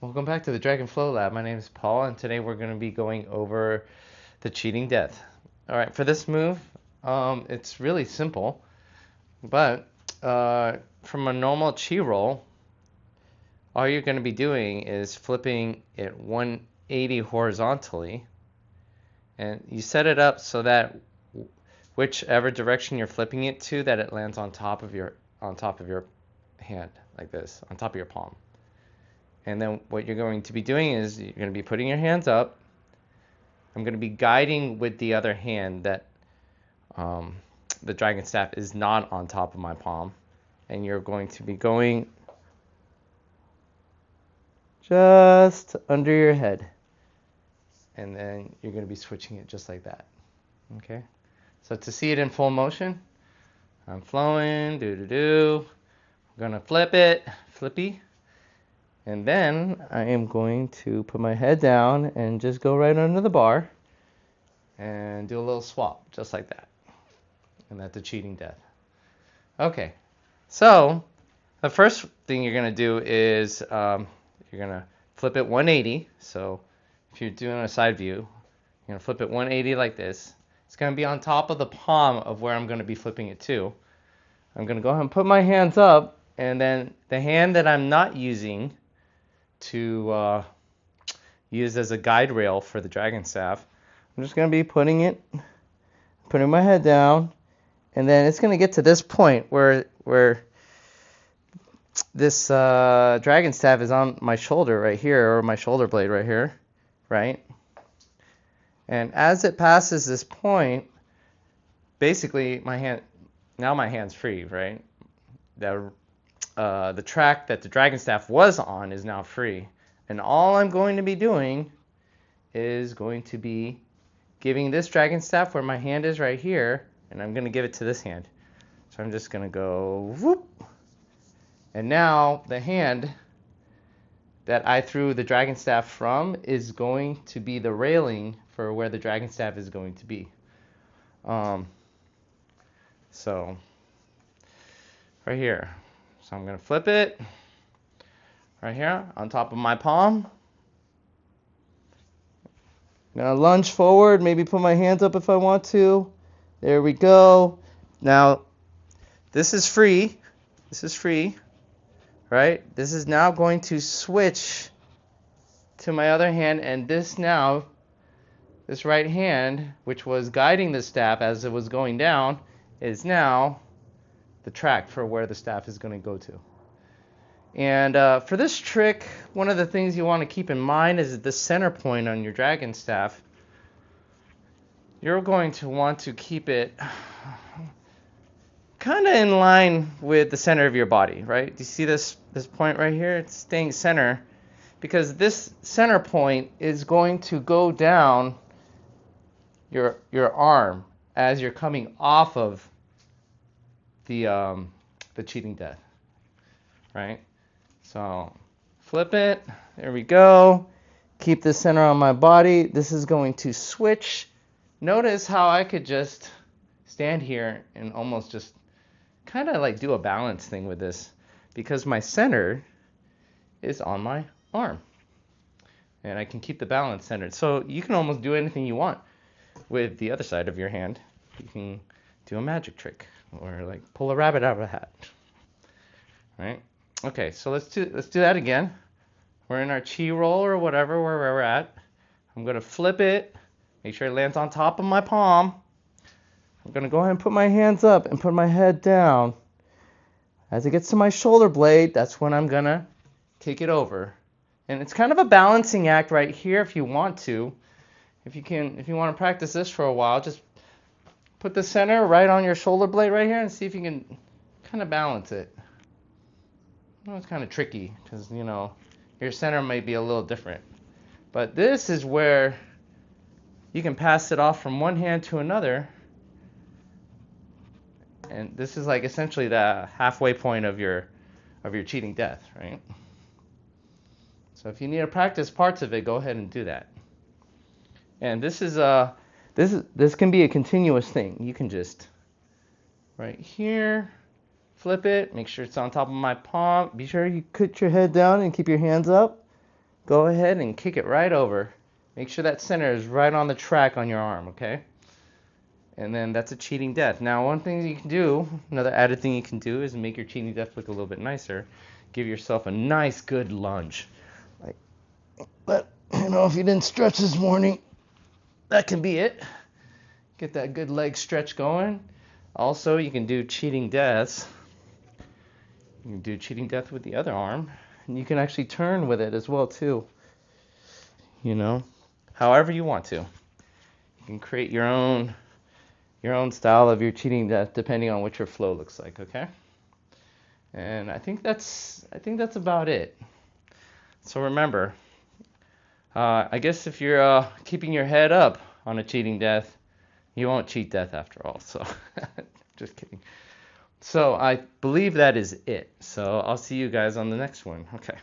Welcome back to the Dragon Flow Lab. My name is Paul, and today we're going to be going over the Cheating Death. All right, for this move, it's really simple, but from a normal chi roll, all you're going to be doing is flipping it 180 horizontally, and you set it up so that whichever direction you're flipping it to, that it lands on top of your hand, like this, on top of your palm. And then what you're going to be doing is you're going to be putting your hands up. I'm going to be guiding with the other hand that the dragon staff is not on top of my palm. And you're going to be going just under your head. And then you're going to be switching it just like that. Okay? So to see it in full motion, I'm flowing, I'm going to flip it, flippy. And then I am going to put my head down and just go right under the bar and do a little swap, just like that. And that's a cheating death. Okay, so the first thing you're going to do is you're going to flip it 180. So if you're doing a side view, you're going to flip it 180 like this. It's going to be on top of the palm of where I'm going to be flipping it to. I'm going to go ahead and put my hands up, and then the hand that I'm not using to use as a guide rail for the dragon staff, I'm just going to be putting my head down, and then it's going to get to this point where this dragon staff is on my shoulder right here, or my shoulder blade right here, right? And as it passes this point, basically my hand's free, right? The track that the dragon staff was on is now free, and all I'm going to be doing is going to be giving this dragon staff where my hand is right here, and I'm going to give it to this hand. So I'm just going to go whoop, and now the hand that I threw the dragon staff from is going to be the railing for where the dragon staff is going to be. So right here. So I'm going to flip it right here on top of my palm. I'm going to lunge forward, maybe put my hands up if I want to. There we go. Now, this is free. This is free, right? This is now going to switch to my other hand, and this right hand, which was guiding the staff as it was going down, is now the track for where the staff is going to go to. And for this trick, one of the things you want to keep in mind is the center point on your dragon staff. You're going to want to keep it kind of in line with the center of your body, right? Do you see this point right here? It's staying center, because this center point is going to go down your arm as you're coming off of the cheating death, right? So flip it. There we go. Keep the center on my body. This is going to switch. Notice how I could just stand here and almost just kind of like do a balance thing with this, because my center is on my arm, and I can keep the balance centered. So you can almost do anything you want with the other side of your hand. You can do a magic trick, or like pull a rabbit out of a hat, right? Okay, so let's do that again. We're in our chi roll or whatever, where we're at. I'm going to flip it, make sure it lands on top of my palm. I'm going to go ahead and put my hands up and put my head down. As it gets to my shoulder blade, that's when I'm going to kick it over. And it's kind of a balancing act right here if you want to. If you want to practice this for a while, just put the center right on your shoulder blade right here and see if you can kind of balance it. Well, it's kind of tricky because, your center may be a little different. But this is where you can pass it off from one hand to another. And this is like essentially the halfway point of your cheating death, right? So if you need to practice parts of it, go ahead and do that. And this can be a continuous thing. You can just right here, flip it, make sure it's on top of my palm. Be sure you put your head down and keep your hands up. go ahead and kick it right over. Make sure that center is right on the track on your arm, okay? And then that's a cheating death. Now, one thing you can do, another added thing you can do is make your cheating death look a little bit nicer. Give yourself a nice, good lunge. Like, but, if you didn't stretch this morning, that can be it. Get that good leg stretch going. Also, you can do cheating deaths. You can do cheating death with the other arm. And you can actually turn with it as well, too. However you want to. You can create your own style of your cheating death depending on what your flow looks like, okay? And I think that's about it. So remember, I guess if you're keeping your head up on a cheating death, you won't cheat death after all. So just kidding. So I believe that is it. So I'll see you guys on the next one. Okay.